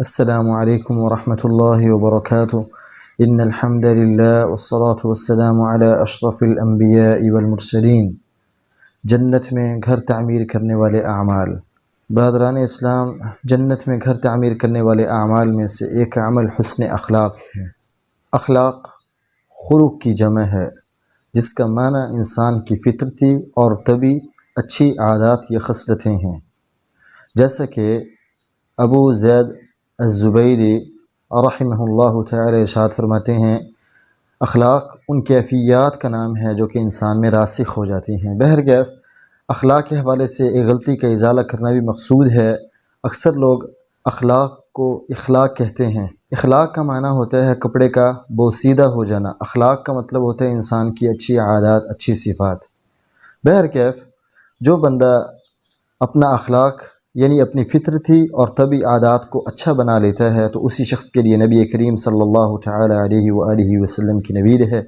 السلام علیکم ورحمۃ اللہ وبرکاتہ ان الحمد للہ والصلاة والسلام علی اشرف الانبیاء والمرسلین۔ جنت میں گھر تعمیر کرنے والے اعمال۔ برادران اسلام، جنت میں گھر تعمیر کرنے والے اعمال میں سے ایک عمل حسن اخلاق ہے۔ اخلاق خلق کی جمع ہے، جس کا معنی انسان کی فطرتی اور طبعی اچھی عادات یا خصلتیں ہیں، جیسا کہ ابو زید الزبیری رحمہ اللہ تعالی ارشاد فرماتے ہیں، اخلاق ان کیفیات کا نام ہے جو کہ انسان میں راسخ ہو جاتی ہیں۔ بہرکیف اخلاق کے حوالے سے ایک غلطی کا ازالہ کرنا بھی مقصود ہے۔ اکثر لوگ اخلاق کو اخلاق کہتے ہیں۔ اخلاق کا معنی ہوتا ہے کپڑے کا بوسیدہ ہو جانا۔ اخلاق کا مطلب ہوتا ہے انسان کی اچھی عادات، اچھی صفات۔ بہرکیف جو بندہ اپنا اخلاق یعنی اپنی فطرتی اور طبعی عادات کو اچھا بنا لیتا ہے تو اسی شخص کے لیے نبی کریم صلی اللہ تعالی علیہ وآلہ وسلم کی نوید ہے،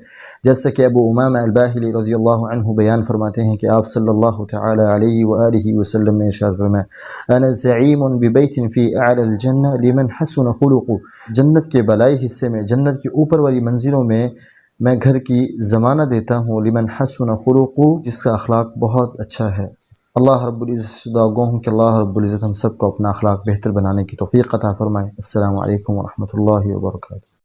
جیسا کہ ابو امامہ الباہلی رضی اللہ عنہ بیان فرماتے ہیں کہ آپ صلی اللہ تعالی علیہ وآلہ وسلم نے ارشاد فرمایا، انا زعیم ببیت فی اعلی الجنہ لمن حسن خلقہ، جنت کے بالائی حصے میں، جنت کی اوپر والی منزلوں میں گھر کی ضمانت دیتا ہوں لمن حسن خلقہ، جس کا اخلاق بہت اچھا ہے۔ اللہ رب العزت سے دعا گو ہوں کہ اللہ رب العزت ہم سب کو اپنا اخلاق بہتر بنانے کی توفیق عطا فرمائے۔ السلام علیکم ورحمۃ اللہ وبرکاتہ۔